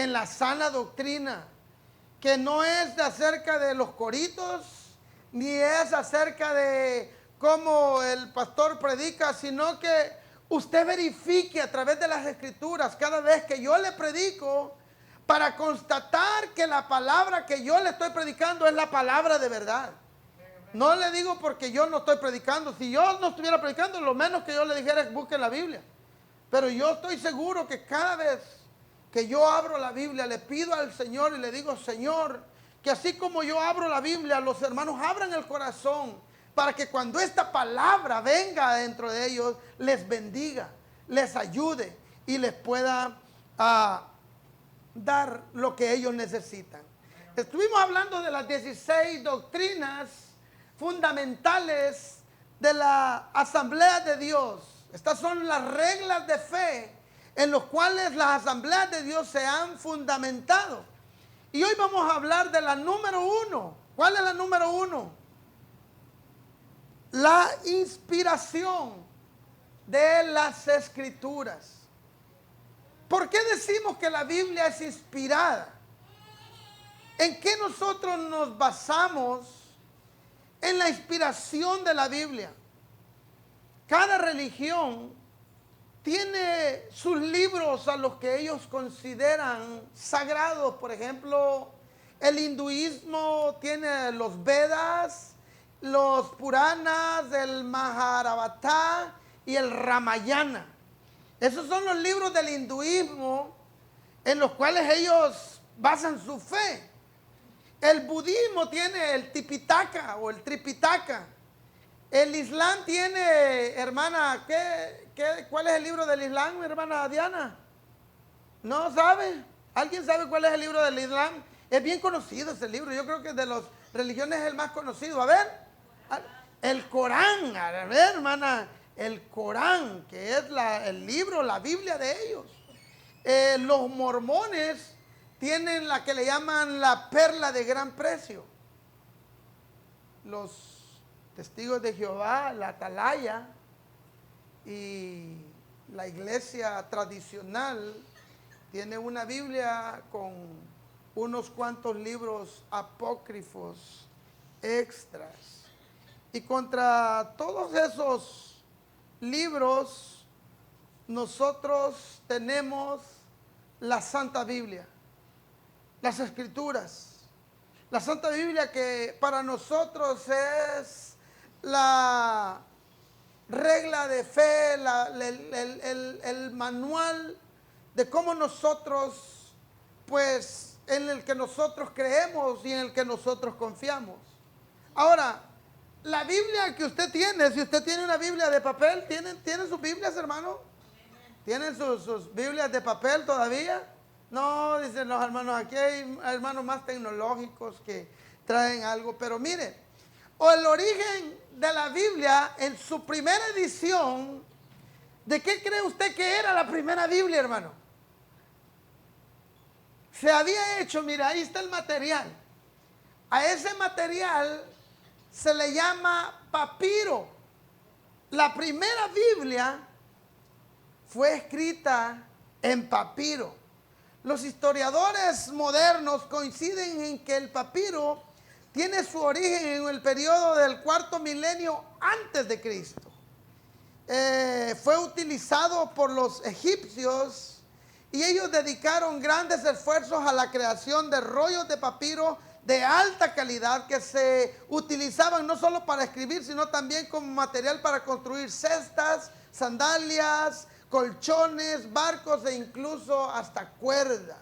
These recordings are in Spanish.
en la sana doctrina, que no es acerca de los coritos, ni es acerca de cómo el pastor predica, sino que usted verifique a través de las escrituras cada vez que yo le predico, para constatar que la palabra que yo le estoy predicando es la palabra de verdad. No le digo porque yo no estoy predicando. Si yo no estuviera predicando, lo menos que yo le dijera es busquen la Biblia. Pero yo estoy seguro que cada vez que yo abro la Biblia, le pido al Señor y le digo, Señor, que así como yo abro la Biblia, los hermanos abran el corazón para que cuando esta palabra venga dentro de ellos, les bendiga, les ayude y les pueda dar lo que ellos necesitan. Estuvimos hablando de las 16 doctrinas fundamentales de la Asamblea de Dios. Estas son las reglas de fe en las cuales las asambleas de Dios se han fundamentado. Y hoy vamos a hablar de la número 1. ¿Cuál es la número 1? La inspiración de las Escrituras. ¿Por qué decimos que la Biblia es inspirada? ¿En qué nosotros nos basamos en la inspiración de la Biblia? Cada religión tiene sus libros a los que ellos consideran sagrados. Por ejemplo, el hinduismo tiene los Vedas, los Puranas, el Mahabharata y el Ramayana. Esos son los libros del hinduismo en los cuales ellos basan su fe. El budismo tiene el Tipitaka o el Tripitaka. El Islam tiene, hermana, ¿cuál es el libro del Islam, hermana Diana? ¿No sabe? ¿Alguien sabe cuál es el libro del Islam? Es bien conocido ese libro. Yo creo que de las religiones es el más conocido. A ver, el Corán. A ver, hermana, el Corán, que es el libro, la Biblia de ellos. Los mormones tienen la que le llaman la perla de gran precio. Los testigos de Jehová, la atalaya y la iglesia tradicional tiene una Biblia con unos cuantos libros apócrifos extras. Y contra todos esos libros nosotros tenemos la Santa Biblia, las Escrituras. La Santa Biblia, que para nosotros es la regla de fe, el manual de cómo nosotros, pues, en el que nosotros creemos y en el que nosotros confiamos. Ahora, la Biblia que usted tiene, si usted tiene una Biblia de papel, ¿tienen sus Biblias, hermano? ¿Tienen sus Biblias de papel todavía? No, dicen los hermanos, aquí hay hermanos más tecnológicos que traen algo. Pero mire, el origen de la Biblia en su primera edición, ¿de qué cree usted que era la primera Biblia, hermano? Se había hecho, mira, ahí está el material. A ese material se le llama papiro. La primera Biblia fue escrita en papiro. Los historiadores modernos coinciden en que el papiro tiene su origen en el periodo del cuarto milenio antes de Cristo. Fue utilizado por los egipcios y ellos dedicaron grandes esfuerzos a la creación de rollos de papiro de alta calidad que se utilizaban no solo para escribir, sino también como material para construir cestas, sandalias, colchones, barcos e incluso hasta cuerdas.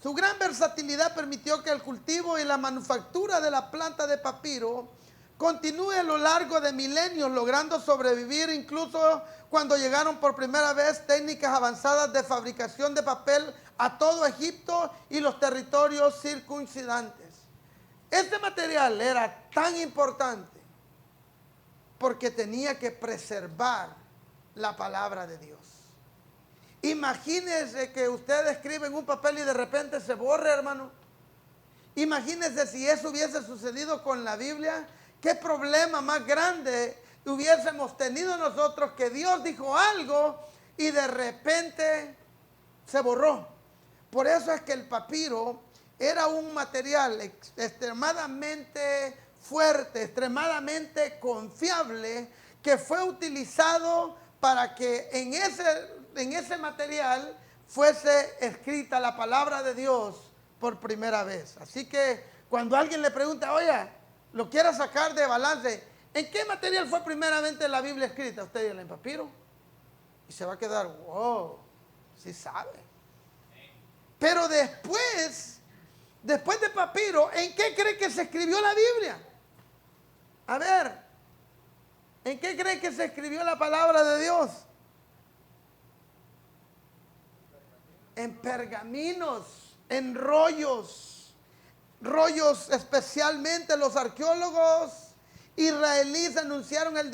Su gran versatilidad permitió que el cultivo y la manufactura de la planta de papiro continúe a lo largo de milenios, logrando sobrevivir incluso cuando llegaron por primera vez técnicas avanzadas de fabricación de papel a todo Egipto y los territorios circundantes. Este material era tan importante porque tenía que preservar la palabra de Dios. Imagínese que usted escribe en un papel y de repente se borre, hermano. Imagínese si eso hubiese sucedido con la Biblia. ¿Qué problema más grande hubiésemos tenido nosotros, que Dios dijo algo y de repente se borró? Por eso es que el papiro era un material extremadamente fuerte, extremadamente confiable, que fue utilizado para que en ese material fuese escrita la palabra de Dios por primera vez. Así que cuando alguien le pregunta, oye, lo quiera sacar de balance, ¿en qué material fue primeramente la Biblia escrita? Usted dice, en papiro. Y se va a quedar, wow, sí sabe. Pero después de papiro, ¿en qué cree que se escribió la Biblia? A ver, ¿en qué cree que se escribió la palabra de Dios? En pergaminos, en rollos, especialmente los arqueólogos israelíes anunciaron el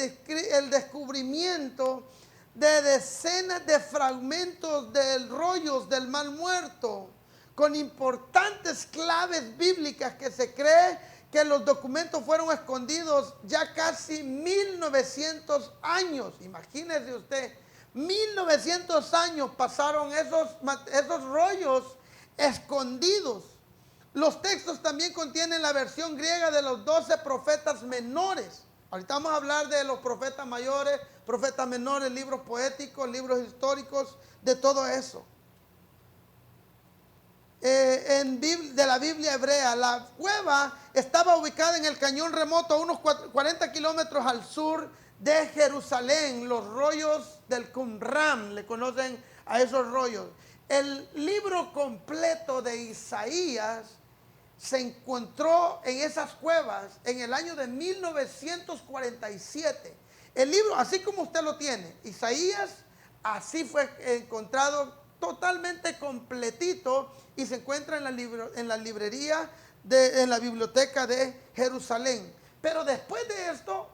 descubrimiento de decenas de fragmentos de rollos del Mar Muerto, con importantes claves bíblicas que se cree que los documentos fueron escondidos ya casi 1900 años. Imagínese usted, 1900 años pasaron esos rollos escondidos. Los textos también contienen la versión griega de los 12 profetas menores. Ahorita vamos a hablar de los profetas mayores, profetas menores, libros poéticos, libros históricos, de todo eso. De la Biblia hebrea, la cueva estaba ubicada en el cañón remoto a unos 40 kilómetros al sur de Jerusalén, los rollos del Qumran, le conocen a esos rollos. El libro completo de Isaías se encontró en esas cuevas en el año de 1947. El libro, así como usted lo tiene, Isaías, así fue encontrado totalmente completito y se encuentra en la librería, en la biblioteca de Jerusalén. Pero después de esto,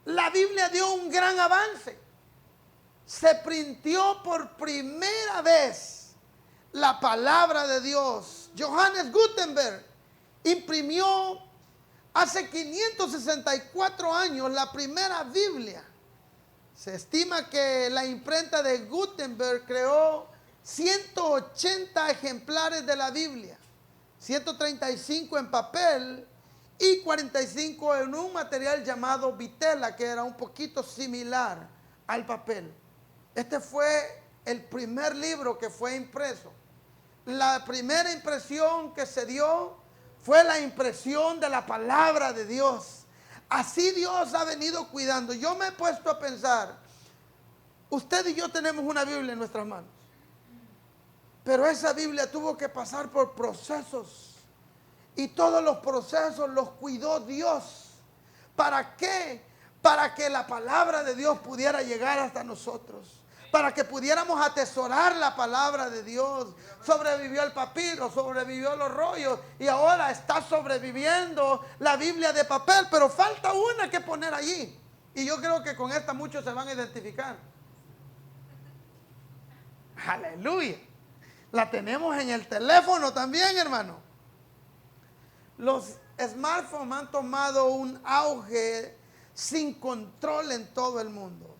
la Biblia dio un gran avance. Se printió por primera vez la palabra de Dios. Johannes Gutenberg imprimió hace 564 años la primera Biblia. Se estima que la imprenta de Gutenberg creó 180 ejemplares de la Biblia, 135 en papel y 45 en un material llamado vitela, que era un poquito similar al papel. Este fue el primer libro que fue impreso. La primera impresión que se dio fue la impresión de la palabra de Dios. Así Dios ha venido cuidando. Yo me he puesto a pensar, usted y yo tenemos una Biblia en nuestras manos, pero esa Biblia tuvo que pasar por procesos, y todos los procesos los cuidó Dios. ¿Para qué? Para que la palabra de Dios pudiera llegar hasta nosotros, para que pudiéramos atesorar la palabra de Dios. Sobrevivió el papiro, sobrevivió los rollos, y ahora está sobreviviendo la Biblia de papel, pero falta una que poner allí. Y yo creo que con esta muchos se van a identificar. Aleluya. La tenemos en el teléfono también, hermano. Los smartphones han tomado un auge sin control en todo el mundo.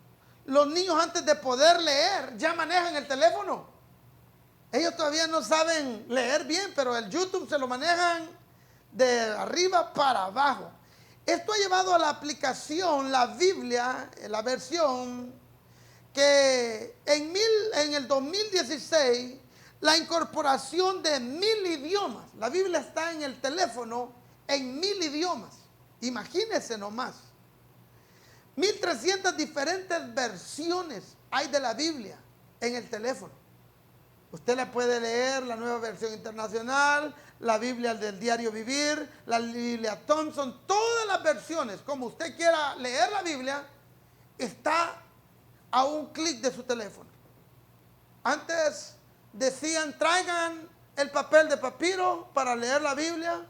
Los niños, antes de poder leer, ya manejan el teléfono. Ellos todavía no saben leer bien, pero el YouTube se lo manejan de arriba para abajo. Esto ha llevado a la aplicación, la Biblia, la versión que en el 2016, la incorporación de 1000 idiomas. La Biblia está en el teléfono en 1000 idiomas. Imagínense nomás. 1300 diferentes versiones hay de la Biblia en el teléfono. Usted la puede leer, la nueva versión internacional, la Biblia del diario vivir, la Biblia Thompson, todas las versiones, como usted quiera leer la Biblia, está a un clic de su teléfono. Antes decían, traigan el papel de papiro para leer la Biblia.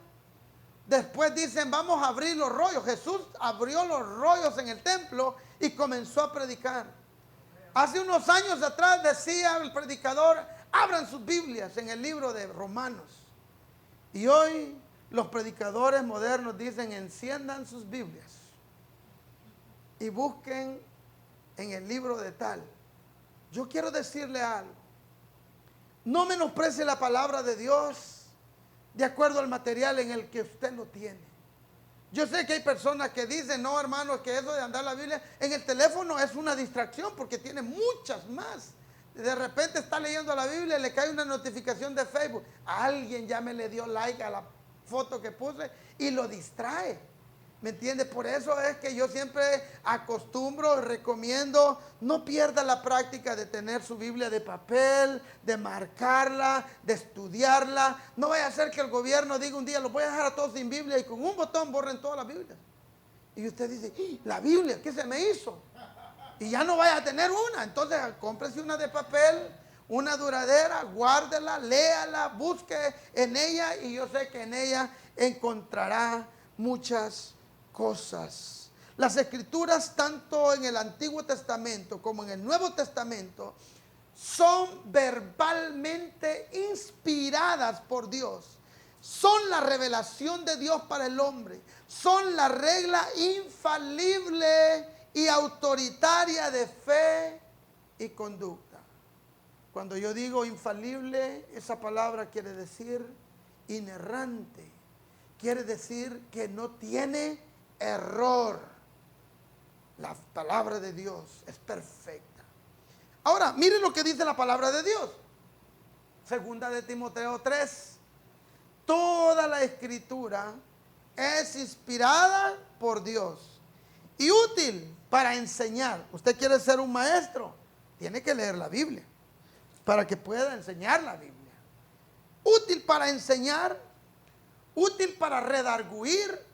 Después dicen, vamos a abrir los rollos. Jesús abrió los rollos en el templo y comenzó a predicar. Hace unos años atrás decía el predicador, abran sus Biblias en el libro de Romanos. Y hoy los predicadores modernos dicen, enciendan sus Biblias y busquen en el libro de tal. Yo quiero decirle algo. No menosprecie la palabra de Dios de acuerdo al material en el que usted lo tiene. Yo sé que hay personas que dicen, no hermano, que eso de andar la Biblia en el teléfono es una distracción porque tiene muchas más. De repente está leyendo la Biblia y le cae una notificación de Facebook. Alguien ya me le dio like a la foto que puse y lo distrae. ¿Me entiende? Por eso es que yo siempre acostumbro, recomiendo, no pierda la práctica de tener su Biblia de papel, de marcarla, de estudiarla. No vaya a ser que el gobierno diga un día, los voy a dejar a todos sin Biblia y con un botón borren toda la Biblia. Y usted dice, la Biblia, ¿qué se me hizo? Y ya no vaya a tener una. Entonces, cómprese una de papel, una duradera, guárdela, léala, busque en ella y yo sé que en ella encontrará muchas cosas. Las escrituras, tanto en el Antiguo Testamento como en el Nuevo Testamento, son verbalmente inspiradas por Dios. Son la revelación de Dios para el hombre. Son la regla infalible y autoritaria de fe y conducta. Cuando yo digo infalible, esa palabra quiere decir inerrante. Quiere decir que no tiene error. La palabra de Dios es perfecta. Ahora, miren lo que dice la palabra de Dios. Segunda de Timoteo 3. Toda la escritura es inspirada por Dios y útil para enseñar. Usted quiere ser un maestro, tiene que leer la Biblia para que pueda enseñar la Biblia. Útil para enseñar, útil para redarguir.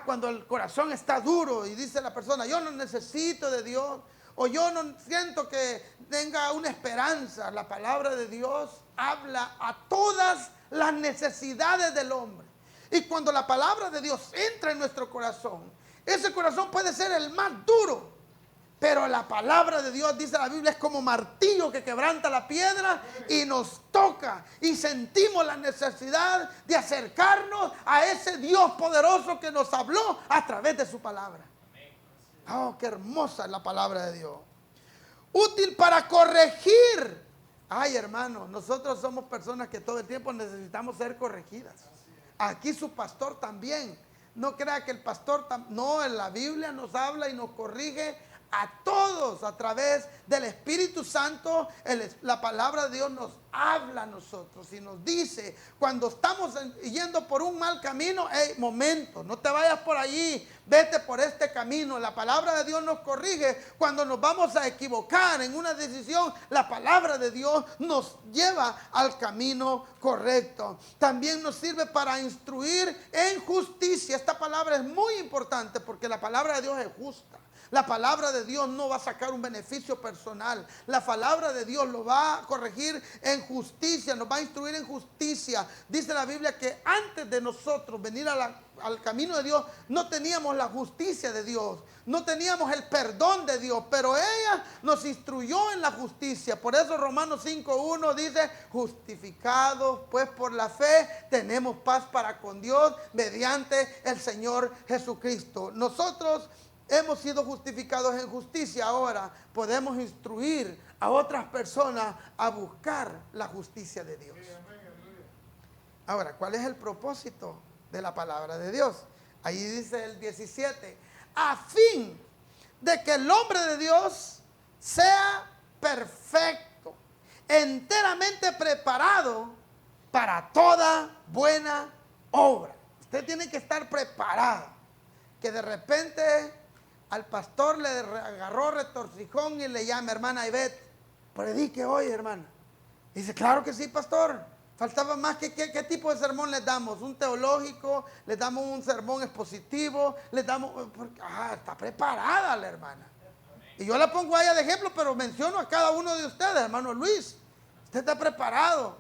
Cuando el corazón está duro y dice la persona, yo no necesito de Dios, o yo no siento que tenga una esperanza. La palabra de Dios habla a todas las necesidades del hombre. Y cuando la palabra de Dios entra en nuestro corazón, ese corazón puede ser el más duro, pero la palabra de Dios, dice la Biblia, es como martillo que quebranta la piedra y nos toca y sentimos la necesidad de acercarnos a ese Dios poderoso que nos habló a través de su palabra. Oh, qué hermosa es la palabra de Dios. Útil para corregir. Ay, hermano, nosotros somos personas que todo el tiempo necesitamos ser corregidas. Aquí su pastor también. No crea que el pastor, no, en la Biblia nos habla y nos corrige a todos a través del Espíritu Santo. La palabra de Dios nos habla a nosotros y nos dice cuando estamos yendo por un mal camino, hey, momento, no te vayas por allí, vete por este camino. La palabra de Dios nos corrige cuando nos vamos a equivocar en una decisión. La palabra de Dios nos lleva al camino correcto. También nos sirve para instruir en justicia. Esta palabra es muy importante porque la palabra de Dios es justa. La palabra de Dios no va a sacar un beneficio personal. La palabra de Dios lo va a corregir en justicia, nos va a instruir en justicia. Dice la Biblia que antes de nosotros venir al camino de Dios, no teníamos la justicia de Dios, no teníamos el perdón de Dios, pero ella nos instruyó en la justicia. Por eso Romanos 5:1 dice, justificados pues por la fe, tenemos paz para con Dios mediante el Señor Jesucristo. Nosotros hemos sido justificados en justicia. Ahora podemos instruir a otras personas a buscar la justicia de Dios. Ahora, ¿cuál es el propósito de la palabra de Dios? Ahí dice el 17, a fin de que el hombre de Dios sea perfecto, enteramente preparado para toda buena obra. Usted tiene que estar preparado. Que de repente al pastor le agarró retorcijón y le llama, hermana Ivette, predique hoy, hermana. Dice, claro que sí, pastor. Faltaba más. ¿Qué tipo de sermón les damos? ¿Un teológico? ¿Les damos un sermón expositivo? ¿Les damos? Está preparada la hermana. Y yo la pongo a ella de ejemplo, pero menciono a cada uno de ustedes, hermano Luis. Usted está preparado.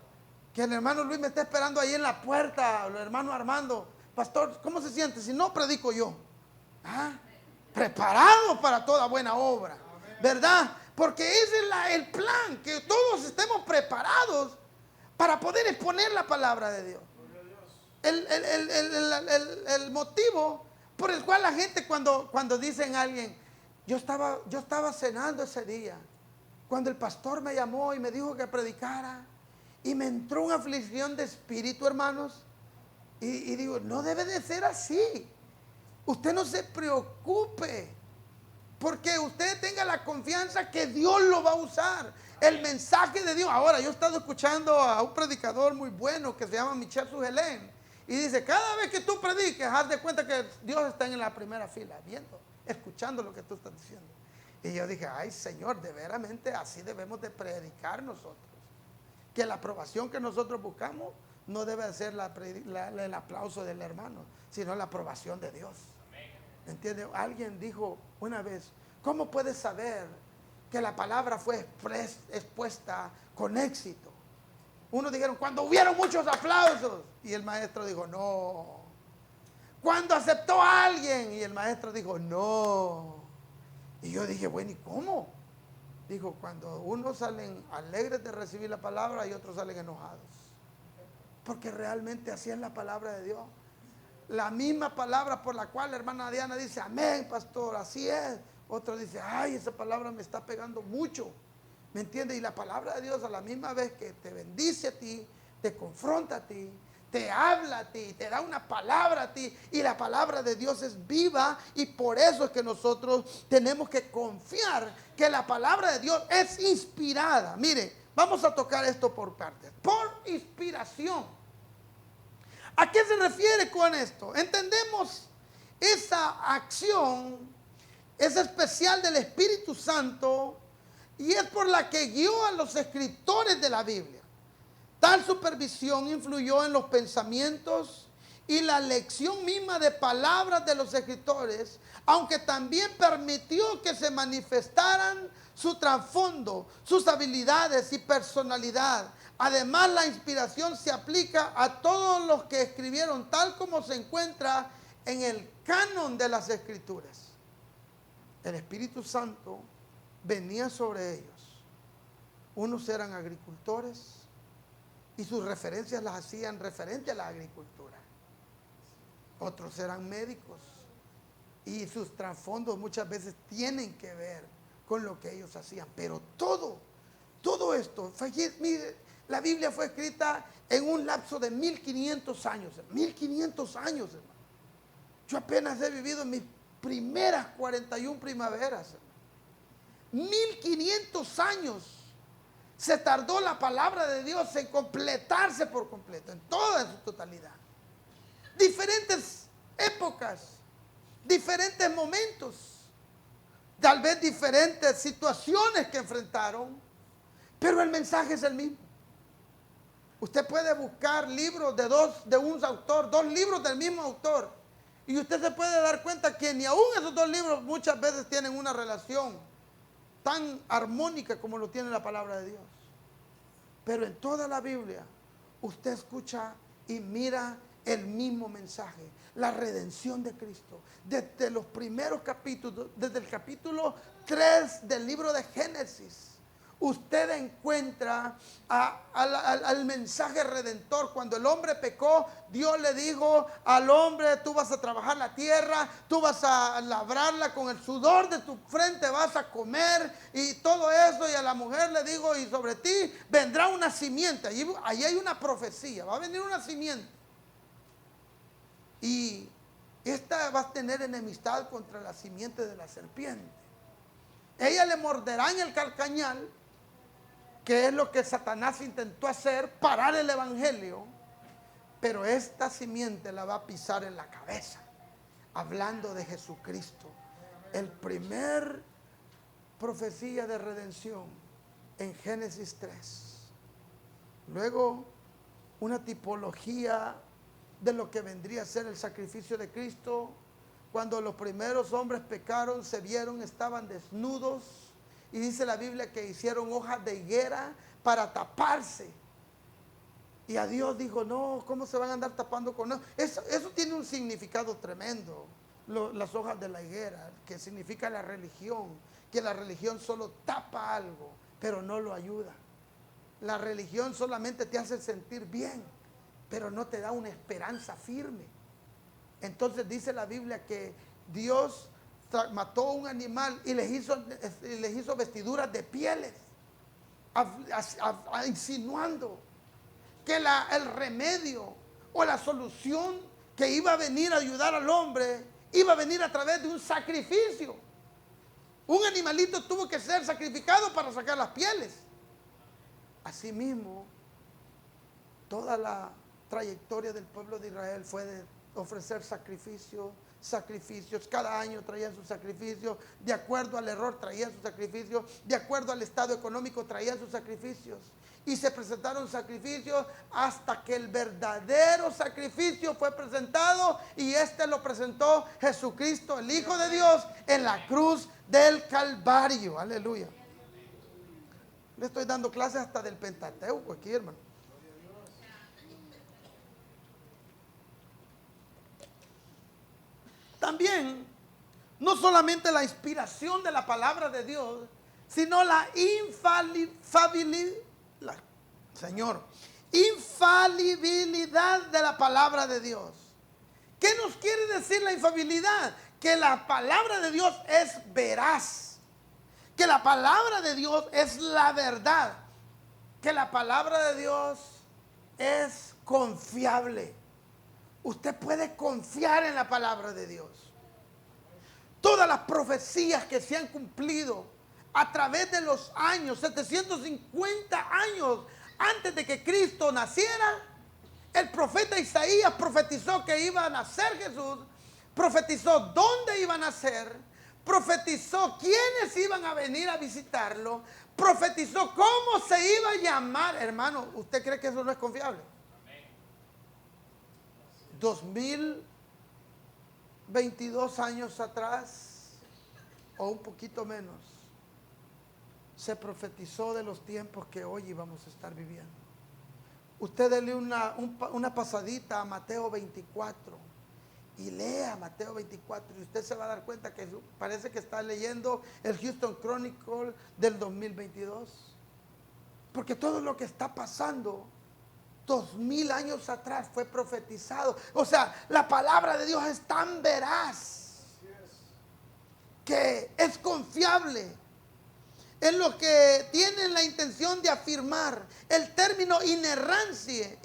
Que el hermano Luis me está esperando ahí en la puerta, el hermano Armando. Pastor, ¿cómo se siente? Si no, predico yo. Preparado para toda buena obra, ¿verdad? Porque ese es el plan, que todos estemos preparados para poder exponer la palabra de Dios. El motivo por el cual la gente cuando dicen a alguien, yo estaba cenando ese día, cuando el pastor me llamó y me dijo que predicara, Y me entró una aflicción de espíritu, hermanos. Y digo, no debe de ser así. Usted no se preocupe, porque usted tenga la confianza que Dios lo va a usar. El mensaje de Dios. Ahora, yo he estado escuchando a un predicador muy bueno que se llama Michel Sugelén. Y dice, cada vez que tú prediques, haz de cuenta que Dios está en la primera fila, viendo, escuchando lo que tú estás diciendo. Y yo dije, ay Señor, de veramente así debemos de predicar nosotros. Que la aprobación que nosotros buscamos no debe ser el aplauso del hermano, sino la aprobación de Dios. ¿Me entiende? Alguien dijo una vez, ¿cómo puedes saber que la palabra fue expuesta con éxito? Unos dijeron, cuando hubieron muchos aplausos. Y el maestro dijo, no. Cuando aceptó a alguien. Y el maestro dijo, no. Y yo dije, bueno, ¿y cómo? Dijo, cuando unos salen alegres de recibir la palabra y otros salen enojados. Porque realmente así es la palabra de Dios. La misma palabra por la cual la hermana Diana dice, amén, pastor, así es. Otro dice, ay, esa palabra me está pegando mucho. ¿Me entiendes? Y la palabra de Dios a la misma vez que te bendice a ti, te confronta a ti, te habla a ti, te da una palabra a ti. Y la palabra de Dios es viva, y por eso es que nosotros tenemos que confiar que la palabra de Dios es inspirada. Mire, vamos a tocar esto por partes. Por inspiración. ¿A qué se refiere con esto? Entendemos esa acción, es especial del Espíritu Santo, y es por la que guió a los escritores de la Biblia. Tal supervisión influyó en los pensamientos y la lección misma de palabras de los escritores, aunque también permitió que se manifestaran su trasfondo, sus habilidades y personalidad. Además, la inspiración se aplica a todos los que escribieron, tal como se encuentra en el canon de las escrituras. El Espíritu Santo venía sobre ellos. Unos eran agricultores y sus referencias las hacían referente a la agricultura. Otros eran médicos y sus trasfondos muchas veces tienen que ver con lo que ellos hacían. Pero todo esto, mire, la Biblia fue escrita en un lapso de 1500 años. 1500 años, hermano. Yo apenas he vivido en mis primeras 41 primaveras, hermano. 1500 años se tardó la palabra de Dios en completarse por completo, en toda su totalidad. Diferentes épocas, diferentes momentos, tal vez diferentes situaciones que enfrentaron, pero el mensaje es el mismo. Usted puede buscar libros de un autor, dos libros del mismo autor, y usted se puede dar cuenta que ni aún esos dos libros muchas veces tienen una relación tan armónica como lo tiene la palabra de Dios. Pero en toda la Biblia usted escucha y mira el mismo mensaje, la redención de Cristo. Desde los primeros capítulos, desde el capítulo 3 del libro de Génesis, usted encuentra al mensaje redentor. Cuando el hombre pecó, Dios le dijo al hombre, tú vas a trabajar la tierra, tú vas a labrarla, con el sudor de tu frente vas a comer y todo eso. Y a la mujer le dijo, y sobre ti vendrá una simiente. Allí hay una profecía, va a venir una simiente. Y esta va a tener enemistad contra la simiente de la serpiente. Ella le morderá en el calcañal, que es lo que Satanás intentó hacer, parar el evangelio. Pero esta simiente la va a pisar en la cabeza, hablando de Jesucristo. El primer profecía de redención en Génesis 3. Luego, una tipología de lo que vendría a ser el sacrificio de Cristo. Cuando los primeros hombres pecaron, se vieron, estaban desnudos. Y dice la Biblia que hicieron hojas de higuera para taparse. Y a Dios dijo, no, ¿cómo se van a andar tapando con eso? Eso tiene un significado tremendo, las hojas de la higuera, que significa la religión, que la religión solo tapa algo, pero no lo ayuda. La religión solamente te hace sentir bien, pero no te da una esperanza firme. Entonces dice la Biblia que Dios mató un animal y les hizo vestiduras de pieles, insinuando que el remedio o la solución que iba a venir a ayudar al hombre iba a venir a través de un sacrificio. Un animalito tuvo que ser sacrificado para sacar las pieles. Asimismo, toda la trayectoria del pueblo de Israel fue de ofrecer sacrificios. Cada año traían sus sacrificios, de acuerdo al error traían sus sacrificios, de acuerdo al estado económico traían sus sacrificios. Y se presentaron sacrificios hasta que el verdadero sacrificio fue presentado, y este lo presentó Jesucristo, el Hijo de Dios, en la cruz del Calvario. Aleluya. Le estoy dando clases hasta del Pentateuco aquí, hermano. También, no solamente la inspiración de la palabra de Dios, sino la infalibilidad de la palabra de Dios. ¿Qué nos quiere decir la infalibilidad? Que la palabra de Dios es veraz, que la palabra de Dios es la verdad, que la palabra de Dios es confiable. Usted puede confiar en la palabra de Dios. Todas las profecías que se han cumplido a través de los años, 750 años antes de que Cristo naciera, el profeta Isaías profetizó que iba a nacer Jesús, profetizó dónde iba a nacer, profetizó quiénes iban a venir a visitarlo, profetizó cómo se iba a llamar. Hermano, ¿usted cree que eso no es confiable? 2022 años atrás, o un poquito menos, se profetizó de los tiempos que hoy íbamos a estar viviendo. Usted dele una pasadita a Mateo 24 y lea Mateo 24 y usted se va a dar cuenta que parece que está leyendo el Houston Chronicle del 2022, porque todo lo que está pasando 2000 años atrás fue profetizado. O sea, la palabra de Dios es tan veraz que es confiable. En lo que tienen la intención de afirmar. El término inerrancia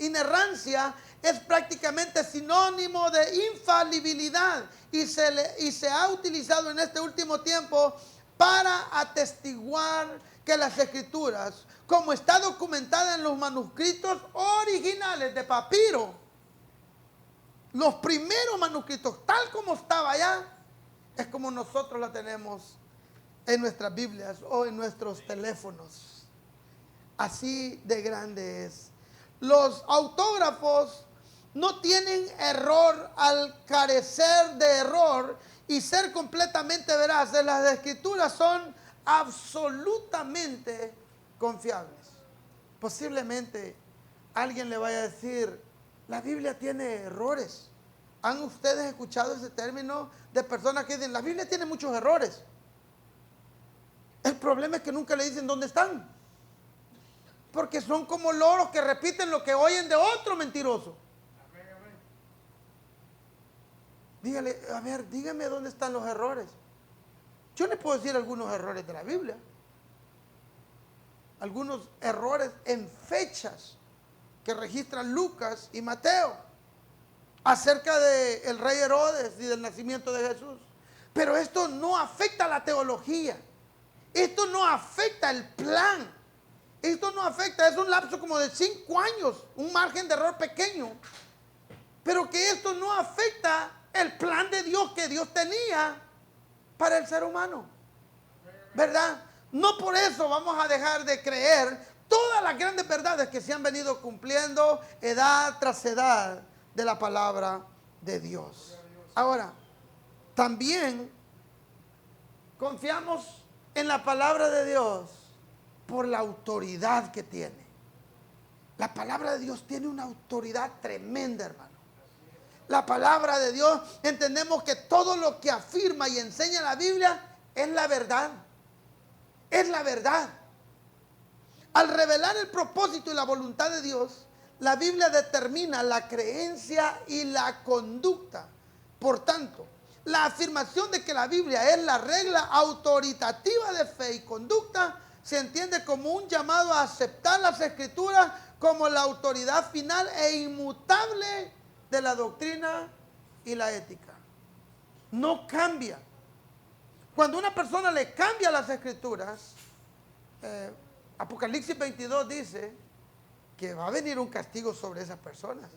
es prácticamente sinónimo de infalibilidad y se ha utilizado en este último tiempo para atestiguar que las escrituras, como está documentada en los manuscritos originales de papiro, los primeros manuscritos, tal como estaba allá, es como nosotros la tenemos en nuestras Biblias o en nuestros teléfonos. Así de grande es. Los autógrafos no tienen error al carecer de error y ser completamente veraces. Las escrituras son absolutamente confiables. Posiblemente alguien le vaya a decir, la Biblia tiene errores. ¿Han ustedes escuchado ese término de personas que dicen, la Biblia tiene muchos errores? El problema es que nunca le dicen dónde están, porque son como loros que repiten lo que oyen de otro mentiroso. Dígale, a ver, dígame dónde están los errores. Yo le puedo decir algunos errores de la Biblia, algunos errores en fechas que registran Lucas y Mateo acerca del rey Herodes y del nacimiento de Jesús. Pero esto no afecta a la teología. Esto no afecta el plan. Esto no afecta, es un lapso como de 5 años, un margen de error pequeño. Pero que esto no afecta el plan de Dios que Dios tenía para el ser humano. ¿Verdad? No por eso vamos a dejar de creer todas las grandes verdades que se han venido cumpliendo edad tras edad de la palabra de Dios. Ahora, también confiamos en la palabra de Dios por la autoridad que tiene. La palabra de Dios tiene una autoridad tremenda, hermano. La palabra de Dios, entendemos que todo lo que afirma y enseña la Biblia es la verdad. Es la verdad. Al revelar el propósito y la voluntad de Dios, la Biblia determina la creencia y la conducta. Por tanto, la afirmación de que la Biblia es la regla autoritativa de fe y conducta se entiende como un llamado a aceptar las Escrituras como la autoridad final e inmutable de la doctrina y la ética. No cambia. Cuando una persona le cambia las escrituras, Apocalipsis 22 dice que va a venir un castigo sobre esas personas.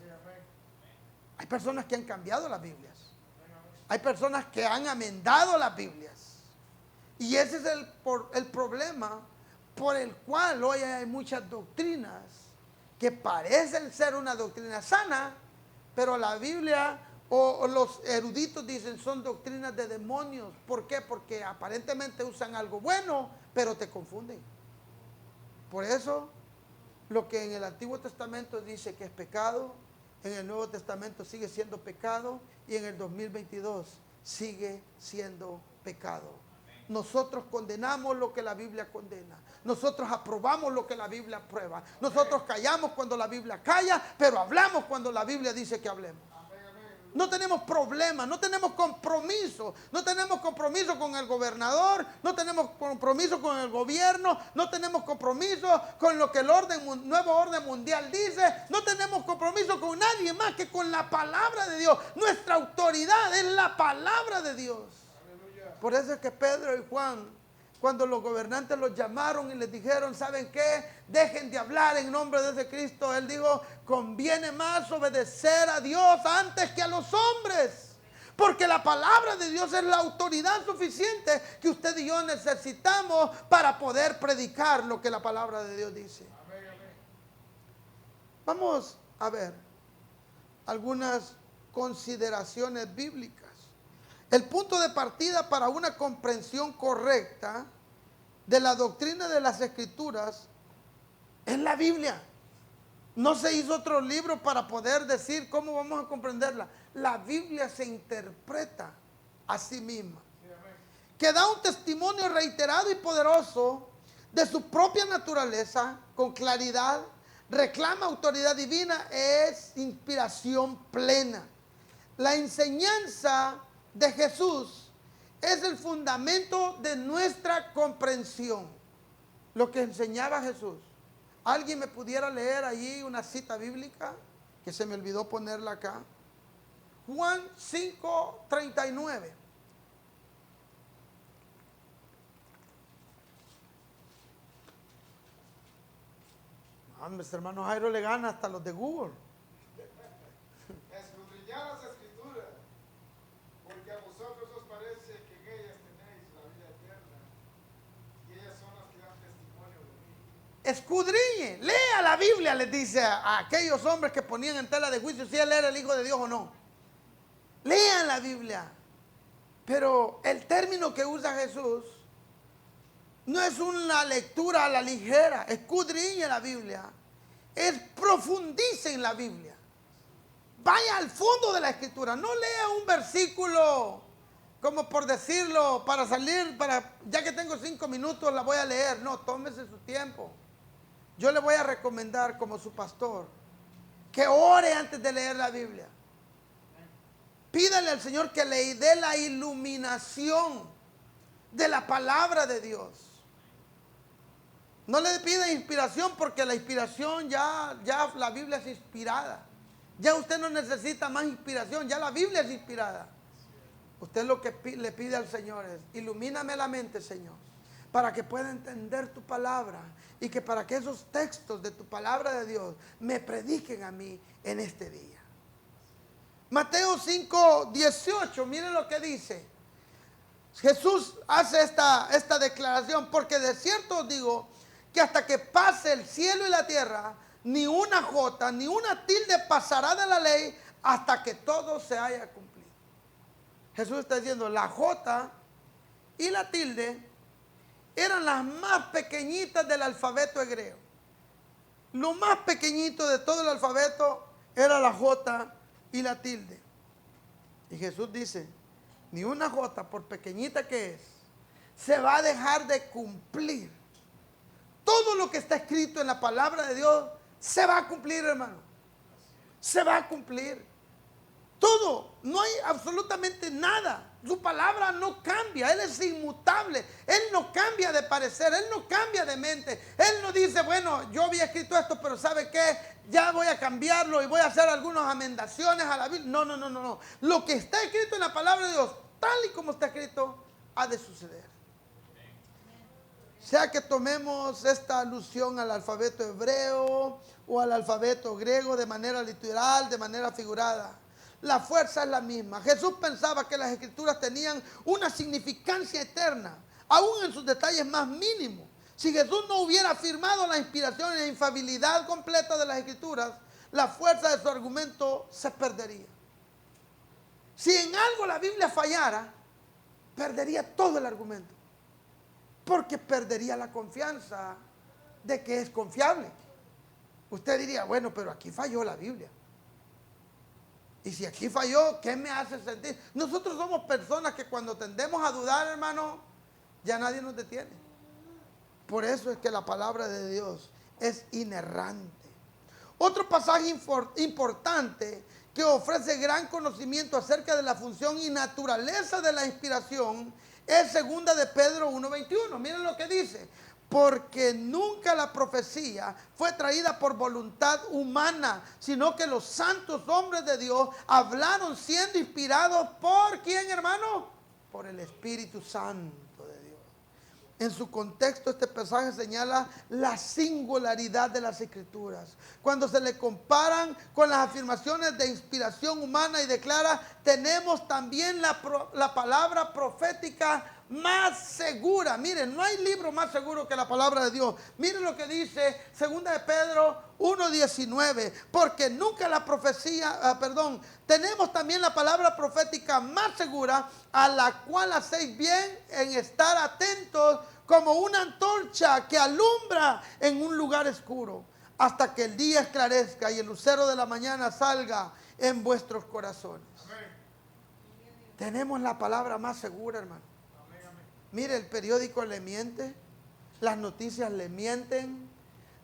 Hay personas que han cambiado las Biblias. Hay personas que han amendado las Biblias. Y ese es el problema por el cual hoy hay muchas doctrinas que parecen ser una doctrina sana, pero la Biblia o los eruditos dicen son doctrinas de demonios. ¿Por qué? Porque aparentemente usan algo bueno, pero te confunden. Por eso, lo que en el Antiguo Testamento dice que es pecado, en el Nuevo Testamento sigue siendo pecado y en el 2022 sigue siendo pecado. Nosotros condenamos lo que la Biblia condena. Nosotros aprobamos lo que la Biblia aprueba. Nosotros callamos cuando la Biblia calla, pero hablamos cuando la Biblia dice que hablemos. No tenemos problema, no tenemos compromiso. No tenemos compromiso con el gobernador, no tenemos compromiso con el gobierno, no tenemos compromiso con lo que el nuevo orden mundial dice. No tenemos compromiso con nadie más que con la palabra de Dios. Nuestra autoridad es la palabra de Dios. Por eso es que Pedro y Juan, cuando los gobernantes los llamaron y les dijeron, ¿saben qué? Dejen de hablar en nombre de ese Cristo. Él dijo, conviene más obedecer a Dios antes que a los hombres. Porque la palabra de Dios es la autoridad suficiente que usted y yo necesitamos para poder predicar lo que la palabra de Dios dice. Vamos a ver algunas consideraciones bíblicas. El punto de partida para una comprensión correcta de la doctrina de las Escrituras es la Biblia. No se hizo otro libro para poder decir cómo vamos a comprenderla. La Biblia se interpreta a sí misma, que da un testimonio reiterado y poderoso de su propia naturaleza con claridad, reclama autoridad divina, es inspiración plena. La enseñanza de Jesús es el fundamento de nuestra comprensión. Lo que enseñaba Jesús. ¿Alguien me pudiera leer allí una cita bíblica? Que se me olvidó ponerla acá. Juan 5:39. Nuestro hermano Jairo le gana hasta los de Google. Escudriñad las escrituras, porque a vosotros os parece que en ellas tenéis la vida eterna, y ellas son las que dan testimonio de mí. Escudriñe, lea la Biblia, les dice a aquellos hombres que ponían en tela de juicio si él era el Hijo de Dios o no. Lean la Biblia. Pero el término que usa Jesús no es una lectura a la ligera. Escudriñe la Biblia. Es profundice en la Biblia. Vaya al fondo de la Escritura. No lea un versículo como por decirlo, para salir, ya que tengo 5 minutos la voy a leer. No, tómese su tiempo. Yo le voy a recomendar como su pastor que ore antes de leer la Biblia. Pídale al Señor que le dé la iluminación de la palabra de Dios. No le pida inspiración porque la inspiración ya la Biblia es inspirada. Ya usted no necesita más inspiración, ya la Biblia es inspirada. Usted lo que le pide al Señor es, ilumíname la mente, Señor, para que pueda entender tu palabra y que para que esos textos de tu palabra de Dios me prediquen a mí en este día. Mateo 5:18, miren lo que dice. Jesús hace esta declaración, porque de cierto os digo que hasta que pase el cielo y la tierra, ni una jota, ni una tilde pasará de la ley hasta que todo se haya cumplido. Jesús está diciendo, la jota y la tilde eran las más pequeñitas del alfabeto hebreo. Lo más pequeñito de todo el alfabeto era la jota y la tilde. Y Jesús dice, ni una jota, por pequeñita que es, se va a dejar de cumplir. Todo lo que está escrito en la palabra de Dios se va a cumplir, hermano. Se va a cumplir. Todo, no hay absolutamente nada. Su palabra no cambia, Él es inmutable, Él no cambia de parecer, Él no cambia de mente. Él no dice, bueno, yo había escrito esto, pero ¿sabe qué? Ya voy a cambiarlo y voy a hacer algunas amendaciones a la Biblia. No, no, no, no, no. Lo que está escrito en la palabra de Dios, tal y como está escrito, ha de suceder. Sea que tomemos esta alusión al alfabeto hebreo o al alfabeto griego de manera literal, de manera figurada, la fuerza es la misma. Jesús pensaba que las escrituras tenían una significancia eterna, aún en sus detalles más mínimos. Si Jesús no hubiera afirmado la inspiración y la infalibilidad completa de las escrituras, la fuerza de su argumento se perdería. Si en algo la Biblia fallara, perdería todo el argumento, porque perdería la confianza de que es confiable. Usted diría, bueno, pero aquí falló la Biblia. Y si aquí falló, ¿qué me hace sentir? Nosotros somos personas que cuando tendemos a dudar, hermano, ya nadie nos detiene. Por eso es que la palabra de Dios es inerrante. Otro pasaje importante que ofrece gran conocimiento acerca de la función y naturaleza de la inspiración es 2 de Pedro 1:21. Miren lo que dice. Porque nunca la profecía fue traída por voluntad humana, sino que los santos hombres de Dios hablaron siendo inspirados por ¿quién, hermano? Por el Espíritu Santo de Dios. En su contexto, este pasaje señala la singularidad de las Escrituras. Cuando se le comparan con las afirmaciones de inspiración humana y declara, tenemos también la palabra profética más segura. Miren, no hay libro más seguro que la palabra de Dios. Miren lo que dice 2 de Pedro 1:19. Porque nunca la profecía, tenemos también la palabra profética más segura, a la cual hacéis bien en estar atentos como una antorcha que alumbra en un lugar oscuro, hasta que el día esclarezca y el lucero de la mañana salga en vuestros corazones. Amén. Tenemos la palabra más segura, hermano. Mire, el periódico le miente, las noticias le mienten,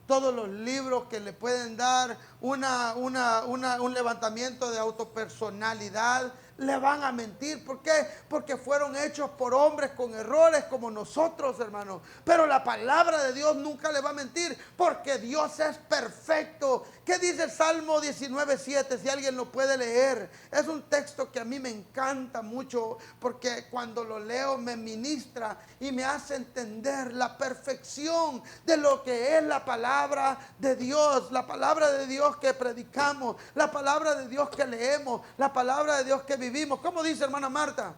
todos los libros que le pueden dar un levantamiento de autopersonalidad, le van a mentir. ¿Por qué? Porque fueron hechos por hombres con errores como nosotros, hermanos. Pero la palabra de Dios nunca le va a mentir, porque Dios es perfecto. ¿Qué dice Salmo 19:7? Si alguien lo puede leer. Es un texto que a mí me encanta mucho, porque cuando lo leo me ministra y me hace entender la perfección de lo que es la palabra de Dios. La palabra de Dios que predicamos, la palabra de Dios que leemos, la palabra de Dios que vivimos. ¿Cómo dice, hermana Marta?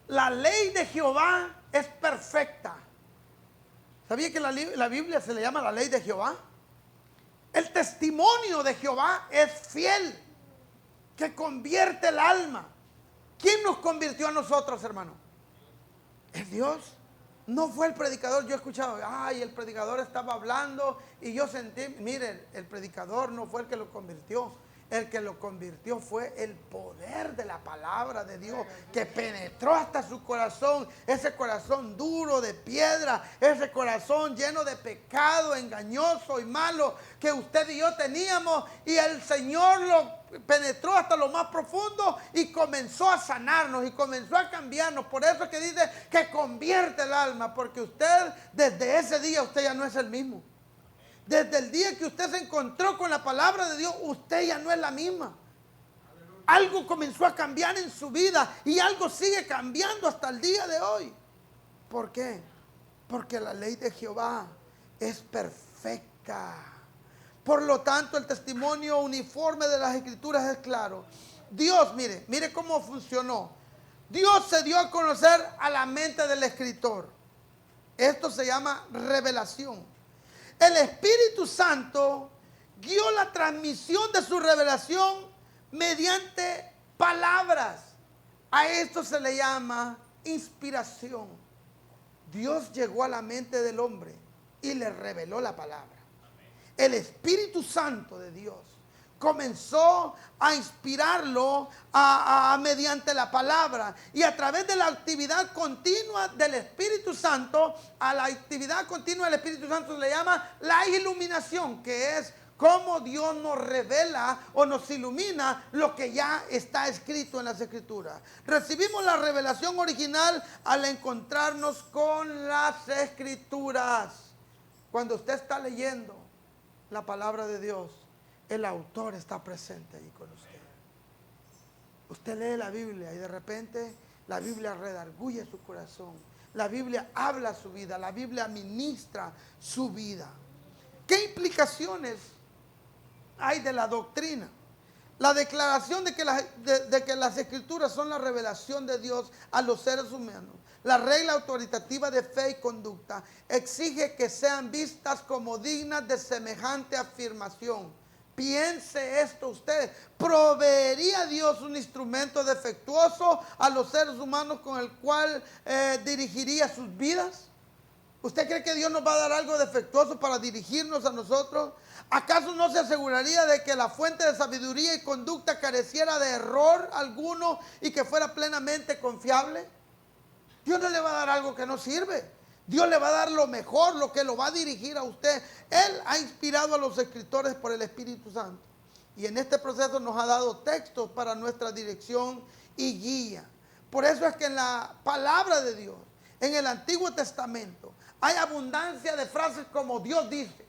La ley de Jehová es perfecta. ¿Sabía que la Biblia se le llama la ley de Jehová? El testimonio de Jehová es fiel, que convierte el alma. ¿Quién nos convirtió a nosotros, hermano? ¿Es Dios? No fue el predicador. Yo he escuchado, el predicador estaba hablando y yo sentí, miren, el predicador no fue el que lo convirtió. El que lo convirtió fue el poder de la palabra de Dios, que penetró hasta su corazón, ese corazón duro de piedra, ese corazón lleno de pecado, engañoso y malo que usted y yo teníamos, y el Señor lo penetró hasta lo más profundo y comenzó a sanarnos y comenzó a cambiarnos. Por eso es que dice que convierte el alma, porque usted desde ese día usted ya no es el mismo. Desde el día que usted se encontró con la palabra de Dios, usted ya no es la misma. Algo comenzó a cambiar en su vida y algo sigue cambiando hasta el día de hoy. ¿Por qué? Porque la ley de Jehová es perfecta. Por lo tanto, el testimonio uniforme de las Escrituras es claro. Dios, mire cómo funcionó. Dios se dio a conocer a la mente del escritor. Esto se llama revelación. El Espíritu Santo guió la transmisión de su revelación mediante palabras. A esto se le llama inspiración. Dios llegó a la mente del hombre y le reveló la palabra. El Espíritu Santo de Dios comenzó a inspirarlo mediante la palabra, y a través de la actividad continua del Espíritu Santo. A la actividad continua del Espíritu Santo se le llama la iluminación, que es cómo Dios nos revela o nos ilumina lo que ya está escrito en las Escrituras. Recibimos la revelación original al encontrarnos con las Escrituras. Cuando usted está leyendo la palabra de Dios, el autor está presente ahí con usted. Usted lee la Biblia y de repente la Biblia redarguye su corazón. La Biblia habla su vida, la Biblia ministra su vida. ¿Qué implicaciones hay de la doctrina? La declaración de que las Escrituras son la revelación de Dios a los seres humanos. La regla autoritativa de fe y conducta exige que sean vistas como dignas de semejante afirmación. Piense esto usted: ¿proveería Dios un instrumento defectuoso a los seres humanos con el cual dirigiría sus vidas? ¿Usted cree que Dios nos va a dar algo defectuoso para dirigirnos a nosotros? ¿Acaso no se aseguraría de que la fuente de sabiduría y conducta careciera de error alguno y que fuera plenamente confiable? Dios no le va a dar algo que no sirve. Dios le va a dar lo mejor, lo que lo va a dirigir a usted. Él ha inspirado a los escritores por el Espíritu Santo, y en este proceso nos ha dado textos para nuestra dirección y guía. Por eso es que en la palabra de Dios, en el Antiguo Testamento, hay abundancia de frases como Dios dice.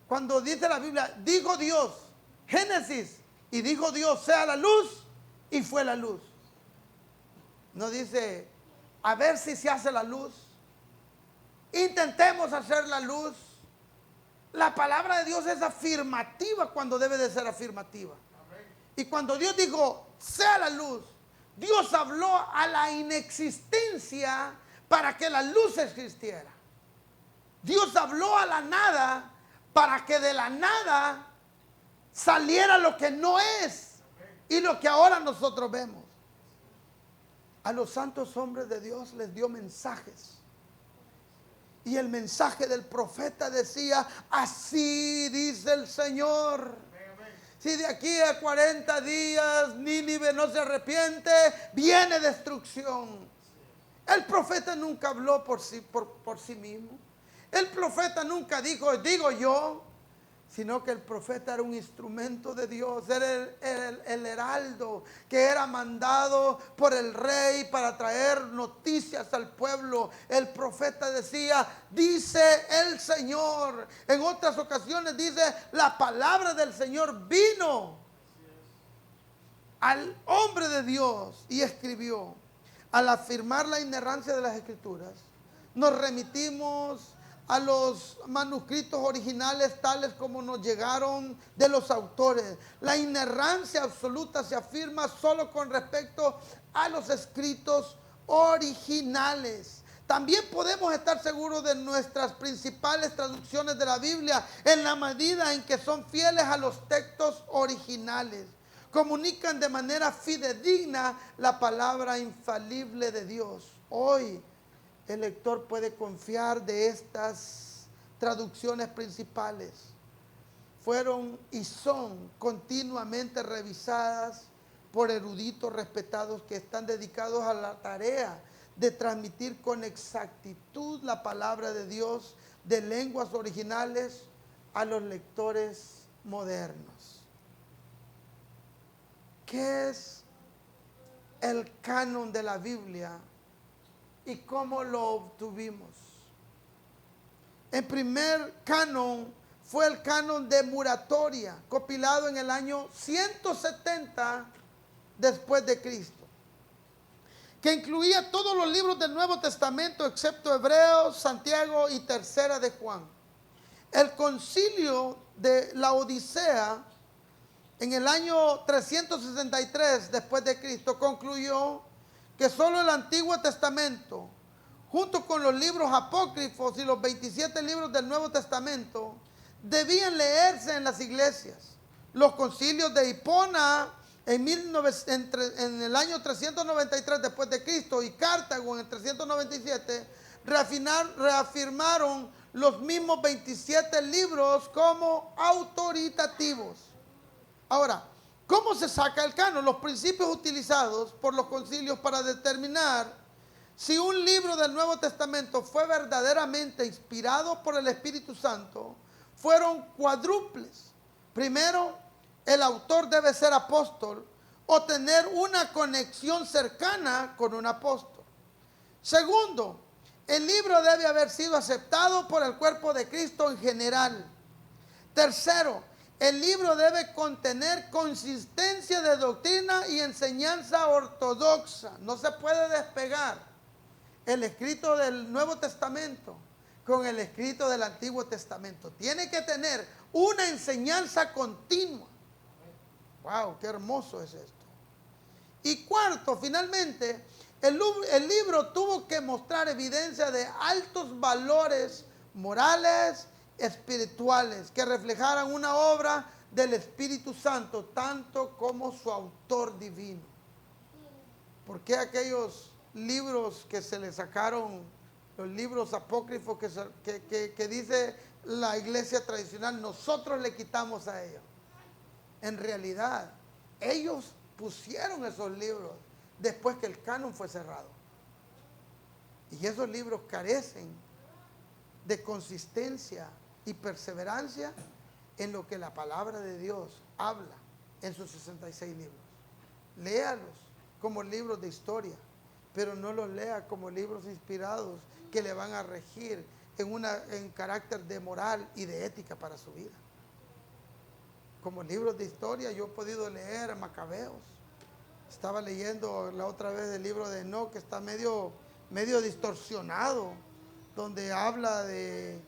Cuando dice la Biblia, dijo Dios, Génesis, y dijo Dios, sea la luz, y fue la luz. No dice, a ver si se hace la luz, intentemos hacer la luz. La palabra de Dios es afirmativa cuando debe de ser afirmativa. Y cuando Dios dijo, sea la luz, Dios habló a la inexistencia para que la luz existiera. Dios habló a la nada para que de la nada saliera lo que no es y lo que ahora nosotros vemos. A los santos hombres de Dios les dio mensajes. Y el mensaje del profeta decía, así dice el Señor. Si de aquí a 40 días Nínive no se arrepiente, viene destrucción. El profeta nunca habló por sí mismo. El profeta nunca dijo, digo yo, sino que el profeta era un instrumento de Dios, era el heraldo que era mandado por el rey para traer noticias al pueblo. El profeta decía, dice el Señor. En otras ocasiones dice, la palabra del Señor vino al hombre de Dios y escribió. Al afirmar la inerrancia de las Escrituras, nos remitimos a los manuscritos originales tales como nos llegaron de los autores. La inerrancia absoluta se afirma solo con respecto a los escritos originales. También podemos estar seguros de nuestras principales traducciones de la Biblia en la medida en que son fieles a los textos originales. Comunican de manera fidedigna la palabra infalible de Dios. Hoy el lector puede confiar de estas traducciones principales. Fueron y son continuamente revisadas por eruditos respetados que están dedicados a la tarea de transmitir con exactitud la palabra de Dios de lenguas originales a los lectores modernos. ¿Qué es el canon de la Biblia y cómo lo obtuvimos? El primer canon fue el canon de Muratoria, compilado en el año 170 después de Cristo, que incluía todos los libros del Nuevo Testamento excepto Hebreos, Santiago y Tercera de Juan. El concilio de la Odisea en el año 363 después de Cristo concluyó que solo el Antiguo Testamento, junto con los libros apócrifos y los 27 libros del Nuevo Testamento, debían leerse en las iglesias. Los concilios de Hipona en el año 393 después de Cristo y Cartago en el 397 reafirmaron los mismos 27 libros como autoritativos. Ahora, ¿cómo se saca el canon? Los principios utilizados por los concilios para determinar si un libro del Nuevo Testamento fue verdaderamente inspirado por el Espíritu Santo fueron cuádruples. Primero, el autor debe ser apóstol o tener una conexión cercana con un apóstol. Segundo, el libro debe haber sido aceptado por el cuerpo de Cristo en general. Tercero, el libro debe contener consistencia de doctrina y enseñanza ortodoxa. No se puede despegar el escrito del Nuevo Testamento con el escrito del Antiguo Testamento. Tiene que tener una enseñanza continua. ¡Wow! ¡Qué hermoso es esto! Y cuarto, finalmente, el libro tuvo que mostrar evidencia de altos valores morales, espirituales, que reflejaran una obra del Espíritu Santo, tanto como su autor divino. ¿Por qué aquellos libros que se le sacaron, los libros apócrifos que dice la iglesia tradicional, nosotros le quitamos a ellos? En realidad, ellos pusieron esos libros después que el canon fue cerrado. Y esos libros carecen de consistencia y perseverancia en lo que la palabra de Dios habla en sus 66 libros. Léalos como libros de historia, pero no los lea como libros inspirados que le van a regir en carácter de moral y de ética para su vida. Como libros de historia yo he podido leer Macabeos. Estaba leyendo la otra vez el libro de Enoch, que está medio distorsionado, donde habla de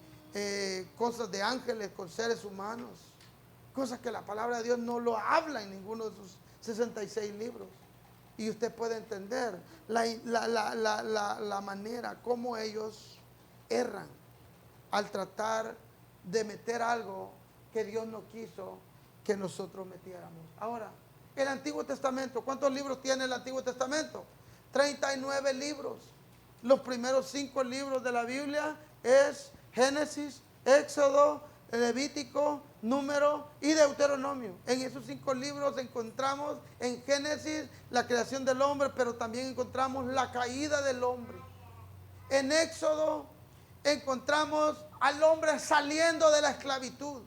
cosas de ángeles con seres humanos, cosas que la palabra de Dios no lo habla en ninguno de sus 66 libros. Y usted puede entender la manera como ellos erran al tratar de meter algo que Dios no quiso que nosotros metiéramos. Ahora, el Antiguo Testamento, ¿cuántos libros tiene el Antiguo Testamento? 39 libros. Los primeros 5 libros de la Biblia es Génesis, Éxodo, Levítico, Número y Deuteronomio. En esos 5 libros encontramos en Génesis la creación del hombre, pero también encontramos la caída del hombre. En Éxodo encontramos al hombre saliendo de la esclavitud.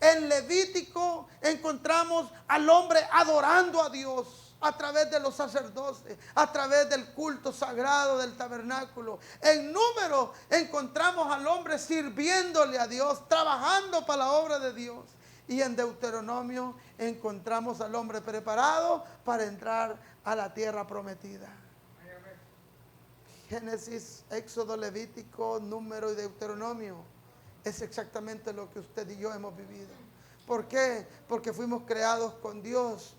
En Levítico encontramos al hombre adorando a Dios a través de los sacerdotes, a través del culto sagrado del tabernáculo. En Número encontramos al hombre sirviéndole a Dios, trabajando para la obra de Dios. Y en Deuteronomio encontramos al hombre preparado para entrar a la tierra prometida. Génesis, Éxodo, Levítico, Número y Deuteronomio es exactamente lo que usted y yo hemos vivido. ¿Por qué? Porque fuimos creados con Dios.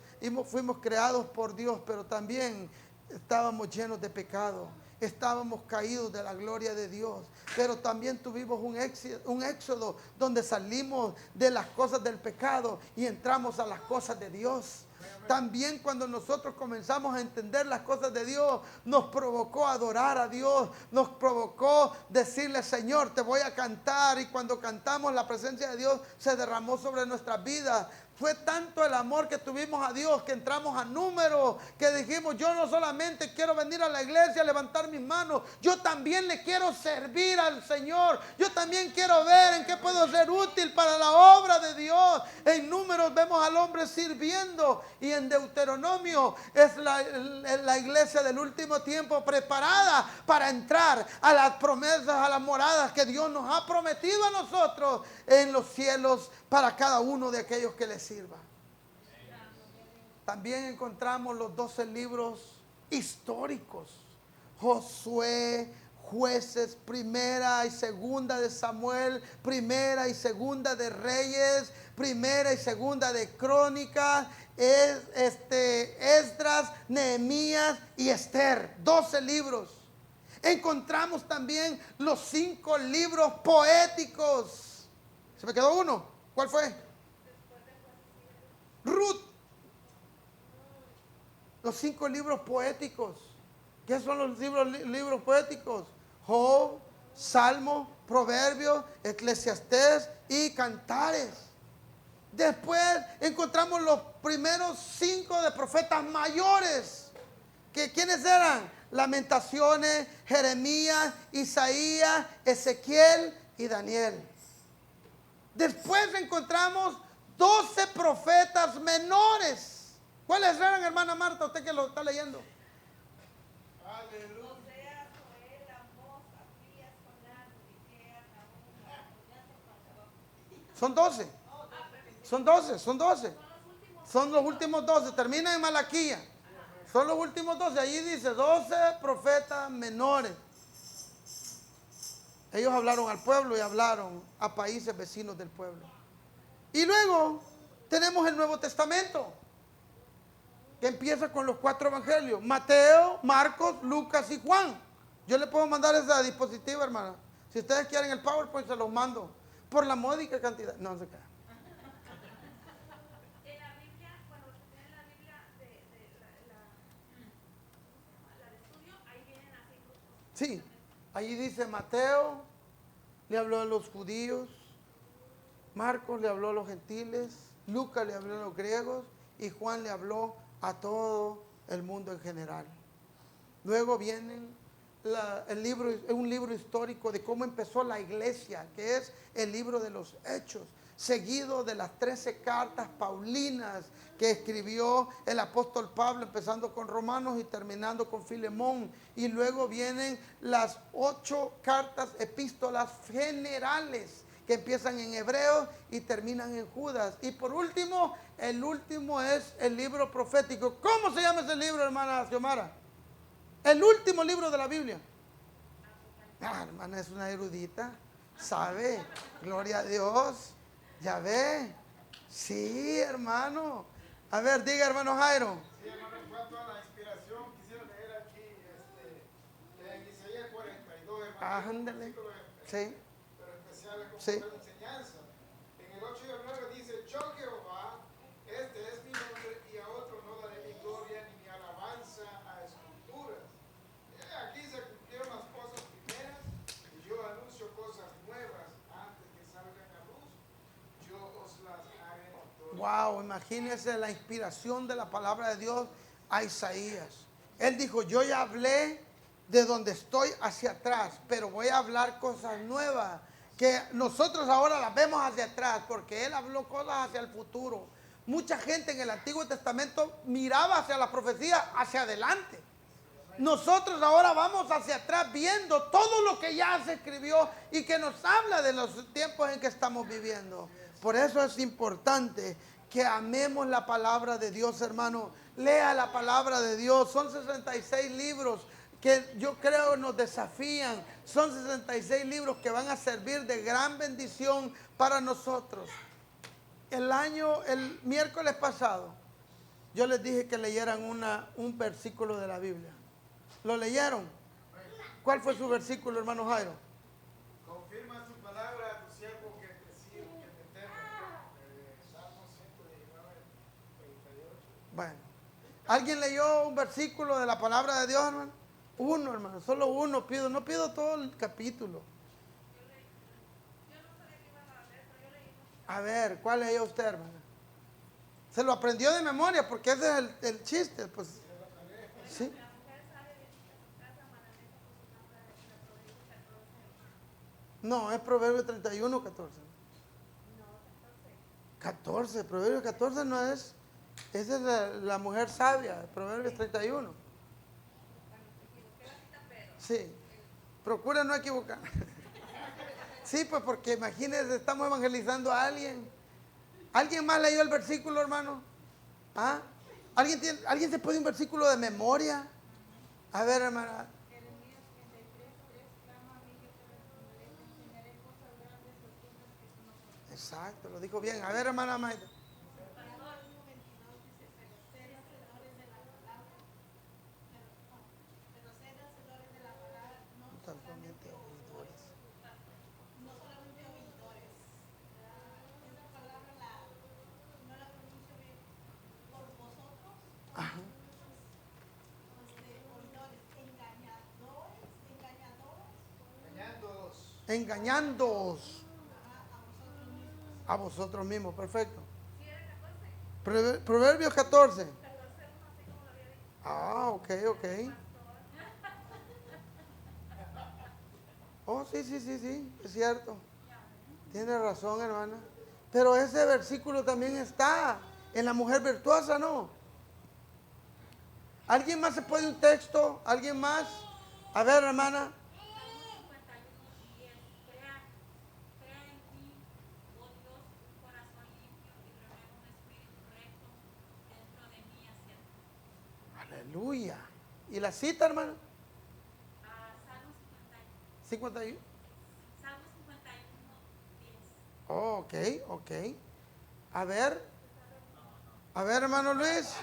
Fuimos creados por Dios, pero también estábamos llenos de pecado. Estábamos caídos de la gloria de Dios, pero también tuvimos un éxodo donde salimos de las cosas del pecado y entramos a las cosas de Dios. También cuando nosotros comenzamos a entender las cosas de Dios, nos provocó adorar a Dios, nos provocó decirle: Señor, te voy a cantar. Y cuando cantamos, la presencia de Dios se derramó sobre nuestras vidas. Fue tanto el amor que tuvimos a Dios que entramos a Número, que dijimos: yo no solamente quiero venir a la iglesia a levantar mis manos, yo también le quiero servir al Señor. Yo también quiero ver en qué puedo ser útil para la obra de Dios. En Números vemos al hombre sirviendo, y en Deuteronomio es la iglesia del último tiempo preparada para entrar a las promesas, a las moradas que Dios nos ha prometido a nosotros en los cielos para cada uno de aquellos que le sirva. También encontramos los 12 libros históricos: Josué, Jueces, Primera y Segunda de Samuel, Primera y Segunda de Reyes, Primera y Segunda de Crónicas, Esdras, Nehemías y Esther. 12 libros. Encontramos también los 5 libros poéticos. ¿Se me quedó uno? ¿Cuál fue? Ruth. Los 5 libros poéticos. ¿Qué son los libros poéticos? Job, Salmo, Proverbios, Eclesiastés y Cantares. Después encontramos los primeros 5 de profetas mayores. ¿Quiénes eran? Lamentaciones, Jeremías, Isaías, Ezequiel y Daniel. Después encontramos 12 profetas menores. ¿Cuáles eran, hermana Marta? Usted que lo está leyendo. Aleluya. Son 12. Son 12, son 12. Son los últimos 12. Termina en Malaquía. Son los últimos 12. Allí dice 12 profetas menores. Ellos hablaron al pueblo y hablaron a países vecinos del pueblo. Y luego tenemos el Nuevo Testamento, que empieza con los 4 evangelios: Mateo, Marcos, Lucas y Juan. Yo le puedo mandar esa dispositiva, hermana. Si ustedes quieren el PowerPoint, se los mando. Por la módica cantidad. No se queda. En la Biblia, cuando se tiene la Biblia la de estudio, ahí vienen así grupos. Sí, allí dice Mateo, le habló a los judíos, Marcos le habló a los gentiles, Lucas le habló a los griegos y Juan le habló a todo el mundo en general. Luego vienen el libro, un libro histórico de cómo empezó la iglesia, que es el libro de los Hechos, seguido de las 13 cartas paulinas que escribió el apóstol Pablo, empezando con Romanos y terminando con Filemón. Y luego vienen las 8 cartas, epístolas generales, que empiezan en Hebreos y terminan en Judas. Y por último, el último es el libro profético. ¿Cómo se llama ese libro, hermana Xiomara? El último libro de la Biblia. Ah, hermana, es una erudita. ¿Sabe? Gloria a Dios. ¿Ya ve? Sí, hermano. A ver, diga, hermano Jairo. Sí, hermano, en cuanto a la inspiración, quisiera leer aquí en Isaías 42, hermano. Ándale. Versículo Sí. pero especial como Sí. una enseñanza. En el 8 y el 9 dice: Yo Jehová, este es mi nombre, y a otro no daré mi gloria ni mi alabanza a esculturas. Aquí se cumplieron las cosas primeras, y yo anuncio cosas nuevas antes que salgan a luz. Yo os las haré notorias. Wow, imagínense la inspiración de la palabra de Dios a Isaías. Él dijo: yo ya hablé de donde estoy hacia atrás, pero voy a hablar cosas nuevas que nosotros ahora las vemos hacia atrás, porque Él habló cosas hacia el futuro. Mucha gente en el Antiguo Testamento miraba hacia la profecía hacia adelante. Nosotros ahora vamos hacia atrás viendo todo lo que ya se escribió y que nos habla de los tiempos en que estamos viviendo. Por eso es importante que amemos la palabra de Dios, hermano. Lea la palabra de Dios. Son 66 libros que yo creo nos desafían. Son 66 libros que van a servir de gran bendición para nosotros. El miércoles pasado, yo les dije que leyeran un versículo de la Biblia. ¿Lo leyeron? ¿Cuál fue su versículo, hermano Jairo? Confirma su palabra a tu siervo que te sirve, que te teme. Salmo 119, 38. Bueno, ¿alguien leyó un versículo de la palabra de Dios, hermano? Uno, hermano, solo uno pido. No pido todo el capítulo. A ver, ¿cuál leyó usted, hermano? Se lo aprendió de memoria porque ese es el chiste, pues. Sí. No, es Proverbios 31, 14. 14, Proverbios 14 no es. Esa es la mujer sabia, Proverbios 31. Sí, procura no equivocar. Sí, pues porque imagínense, estamos evangelizando a alguien. ¿Alguien más leyó el versículo, hermano? ¿Ah? ¿Alguien se puede un versículo de memoria? A ver, hermana. Exacto, lo dijo bien. A ver, hermana Maida. Ajá. Engañándoos. Engañándoos a vosotros mismos, perfecto. Proverbios 14. 14:1, así como lo había dicho. Ah, ok. Oh, sí, es cierto. Tiene razón, hermana. Pero ese versículo también está en la mujer virtuosa, ¿no? ¿Alguien más se puede un texto? ¿Alguien más? A ver, hermana. Salmo 51:10. Crea en mí, oh Dios, un corazón limpio y renueva un espíritu recto dentro de mí hacia ti. Aleluya. ¿Y la cita, hermana? Salmo 51. 51:10. Oh, ok. A ver, hermano Luis. Jesús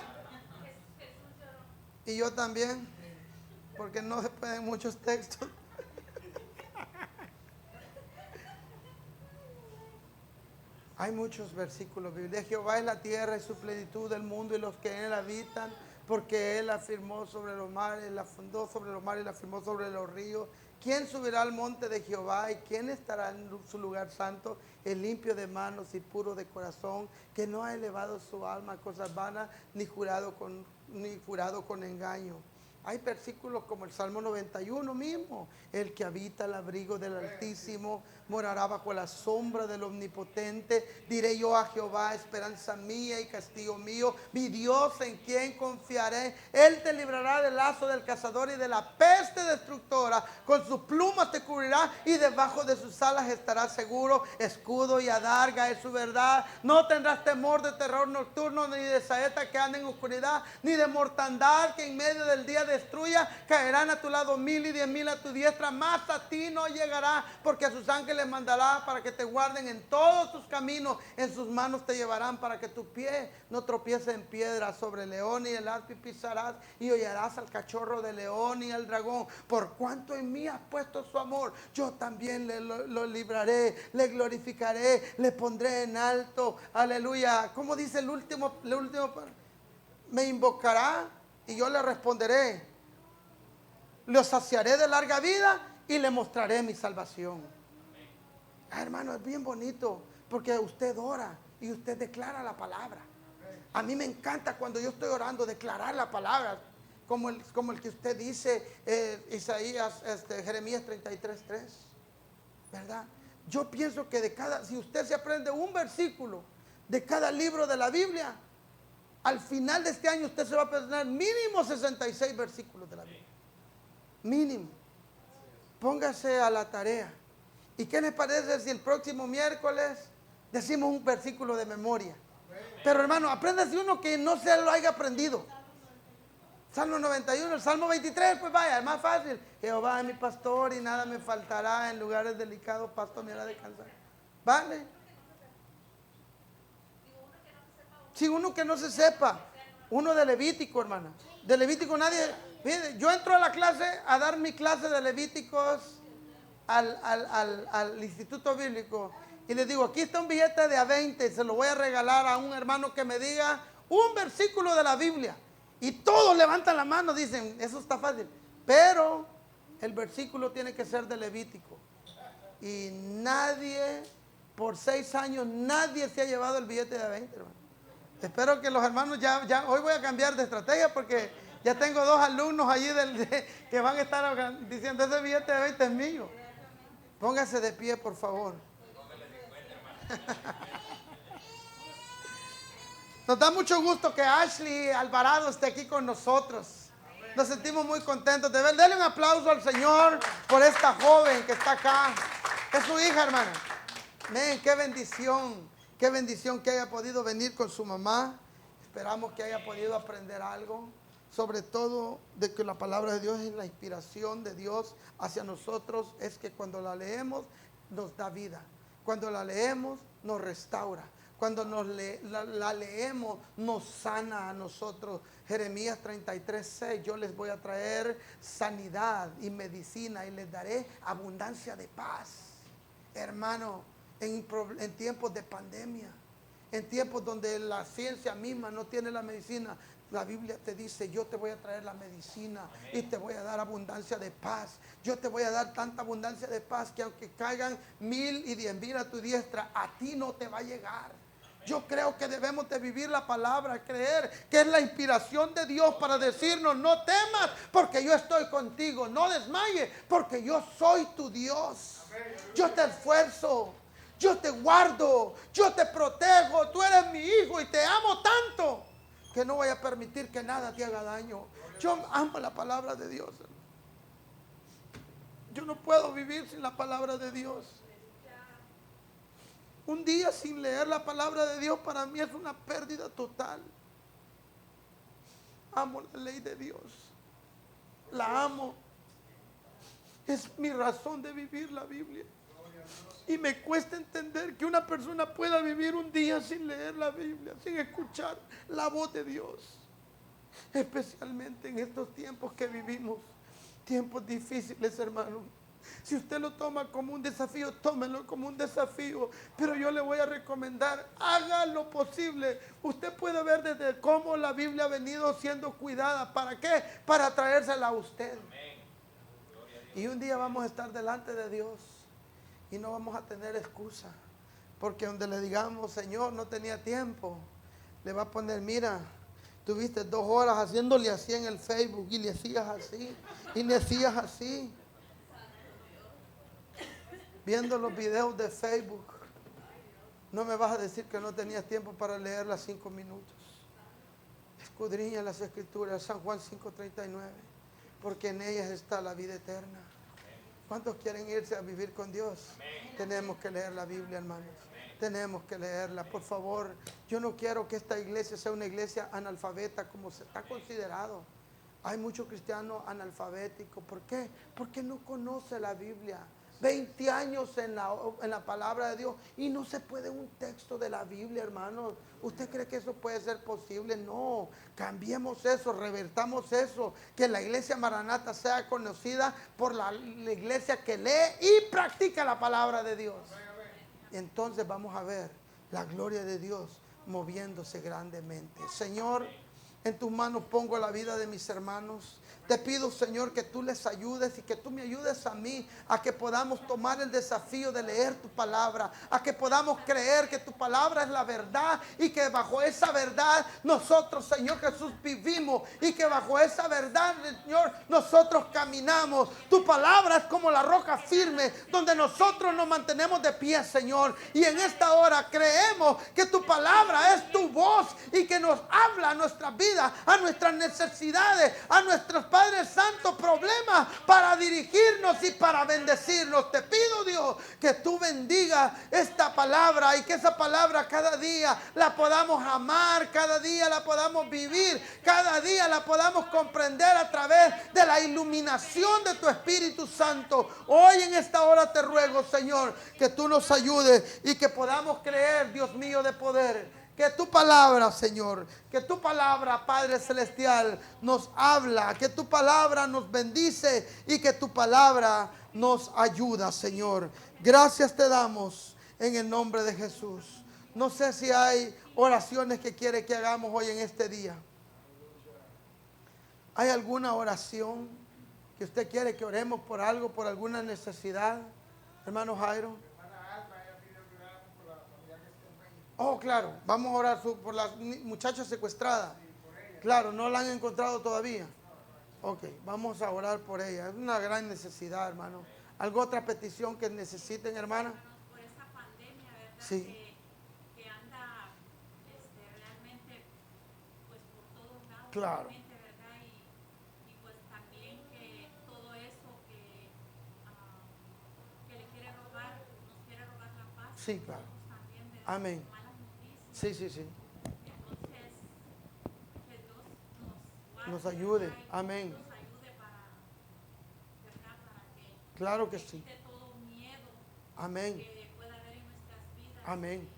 lloró. Y yo también, porque no se pueden muchos textos. Hay muchos versículos bíblicos. Jehová es la tierra y su plenitud del mundo y los que en él habitan, porque él afirmó sobre los mares, la fundó sobre los mares y la afirmó sobre los ríos. ¿Quién subirá al monte de Jehová y quién estará en su lugar santo? El limpio de manos y puro de corazón, que no ha elevado su alma a cosas vanas, ni jurado con engaño. Hay versículos como el Salmo 91 mismo. El que habita al abrigo del Altísimo morará bajo la sombra del Omnipotente. Diré yo a Jehová, esperanza mía y castillo mío, mi Dios en quien confiaré. Él te librará del lazo del cazador y de la peste destructora. Con sus plumas te cubrirá y debajo de sus alas estarás seguro. Escudo y adarga es su verdad. No tendrás temor de terror nocturno, ni de saeta que anda en oscuridad, ni de mortandad que en medio del día destruya. Caerán a tu lado 1000 y 10,000 a tu diestra, mas a ti no llegará, porque a sus ángeles mandará para que te guarden en todos tus caminos. En sus manos te llevarán para que tu pie no tropiece en piedra. Sobre el león y el aspi pisarás, y hollarás al cachorro de león y al dragón. Por cuanto en mí has puesto su amor, yo también lo libraré, le glorificaré, le pondré en alto. Aleluya. ¿Cómo dice el último? Me invocará y yo le responderé. Lo saciaré de larga vida y le mostraré mi salvación. Hermano, es bien bonito porque usted ora y usted declara la palabra. A mí me encanta cuando yo estoy orando declarar la palabra, como el que usted dice, Isaías, Jeremías 33:3, ¿verdad? Yo pienso que si usted se aprende un versículo de cada libro de la Biblia, al final de este año usted se va a aprender mínimo 66 versículos de la Biblia. Mínimo. Póngase a la tarea. ¿Y qué les parece si el próximo miércoles decimos un versículo de memoria? Pero hermano, apréndase uno que no se lo haya aprendido. Salmo 91, el Salmo 23, pues vaya, es más fácil. Jehová es mi pastor y nada me faltará, en lugares delicados pasto me hará descansar. ¿Vale? Sí, uno que no se sepa. Uno de Levítico, hermana. De Levítico nadie. Mire, yo entro a la clase a dar mi clase de Levíticos al Instituto Bíblico y le digo, aquí está un billete de a 20, se lo voy a regalar a un hermano que me diga un versículo de la Biblia. Y todos levantan la mano, dicen, eso está fácil. Pero el versículo tiene que ser de Levítico. Y nadie, por 6 años, nadie se ha llevado el billete de a 20, hermano. Espero que los hermanos hoy voy a cambiar de estrategia porque ya tengo 2 alumnos allí que van a estar diciendo, ese billete de 20 es mío. Póngase de pie, por favor. Nos da mucho gusto que Ashley Alvarado esté aquí con nosotros. Nos sentimos muy contentos de ver. Denle un aplauso al Señor por esta joven que está acá. Es su hija, hermana. Amén, qué bendición. Qué bendición que haya podido venir con su mamá. Esperamos que haya podido aprender algo. Sobre todo de que la palabra de Dios es la inspiración de Dios hacia nosotros. Es que cuando la leemos nos da vida. Cuando la leemos nos restaura. Cuando la leemos nos sana a nosotros. Jeremías 33:6, yo les voy a traer sanidad y medicina y les daré abundancia de paz. Hermano, en tiempos de pandemia, en tiempos donde la ciencia misma no tiene la medicina, la Biblia te dice, yo te voy a traer la medicina. Amén. Y te voy a dar abundancia de paz. Yo te voy a dar tanta abundancia de paz que aunque caigan 1000 y 10,000 a tu diestra, a ti no te va a llegar. Amén. Yo creo que debemos de vivir la palabra, creer que es la inspiración de Dios para decirnos: no temas porque yo estoy contigo, no desmayes porque yo soy tu Dios. Yo te esfuerzo, yo te guardo, yo te protejo, tú eres mi hijo y te amo tanto que no voy a permitir que nada te haga daño. Yo amo la palabra de Dios. Yo no puedo vivir sin la palabra de Dios. Un día sin leer la palabra de Dios para mí es una pérdida total. Amo la ley de Dios. La amo. Es mi razón de vivir la Biblia. Y me cuesta entender que una persona pueda vivir un día sin leer la Biblia, sin escuchar la voz de Dios. Especialmente en estos tiempos que vivimos. Tiempos difíciles, hermano. Si usted lo toma como un desafío, tómelo como un desafío. Pero yo le voy a recomendar, haga lo posible. Usted puede ver desde cómo la Biblia ha venido siendo cuidada. ¿Para qué? Para traérsela a usted. Y un día vamos a estar delante de Dios y no vamos a tener excusa. Porque donde le digamos: Señor, no tenía tiempo, le va a poner: mira, tuviste 2 horas haciéndole así en el Facebook y le hacías así y le hacías así. Viendo los videos de Facebook, no me vas a decir que no tenías tiempo para leer las 5 minutos. Escudriña las Escrituras, San Juan 5:39, porque en ellas está la vida eterna. ¿Cuántos quieren irse a vivir con Dios? Tenemos que leer la Biblia, hermanos. Tenemos que leerla, por favor. Yo no quiero que esta iglesia sea una iglesia analfabeta como se está considerado. Hay muchos cristianos analfabéticos. ¿Por qué? Porque no conoce la Biblia. 20 años en la palabra de Dios y no se puede un texto de la Biblia, hermanos. ¿Usted cree que eso puede ser posible? No, cambiemos eso, revertamos eso. Que la iglesia Maranata sea conocida por la iglesia que lee y practica la palabra de Dios. Entonces vamos a ver la gloria de Dios moviéndose grandemente. Señor, en tus manos pongo la vida de mis hermanos. Te pido, Señor, que tú les ayudes y que tú me ayudes a mí a que podamos tomar el desafío de leer tu palabra, a que podamos creer que tu palabra es la verdad y que bajo esa verdad nosotros, Señor Jesús, vivimos y que bajo esa verdad, Señor, nosotros caminamos. Tu palabra es como la roca firme donde nosotros nos mantenemos de pie, Señor. Y en esta hora creemos que tu palabra es tu voz y que nos habla a nuestras vidas, a nuestras necesidades, a nuestros Padre Santo, problemas para dirigirnos y para bendecirnos. Te pido, Dios, que tú bendigas esta palabra y que esa palabra cada día la podamos amar, cada día la podamos vivir, cada día la podamos comprender a través de la iluminación de tu Espíritu Santo. Hoy en esta hora te ruego, Señor, que tú nos ayudes y que podamos creer, Dios mío de poder, que tu palabra, Señor, que tu palabra, Padre Celestial, nos habla, que tu palabra nos bendice y que tu palabra nos ayuda, Señor. Gracias te damos en el nombre de Jesús. No sé si hay oraciones que quiere que hagamos hoy en este día. ¿Hay alguna oración que usted quiere que oremos por algo, por alguna necesidad? Hermano Jairo. Oh, claro, vamos a orar por la muchacha secuestrada. Claro, no la han encontrado todavía. Ok, vamos a orar por ella. Es una gran necesidad, hermano. ¿Alguna otra petición que necesiten, hermana? Por esta pandemia, ¿verdad? Sí. Que anda realmente pues por todos lados. Claro. Realmente, ¿verdad? Y pues también que todo eso que le quiere robar, nos quiere robar la paz. Sí, claro. También, ¿verdad? Amén. Sí, sí, sí. Entonces, que Dios nos guarde, Nos ayude. ¿verdad? Y Amén. nos ayude para, ¿verdad? Para que Claro que sí. quite todo miedo Amén. que pueda haber en nuestras vidas. Amén.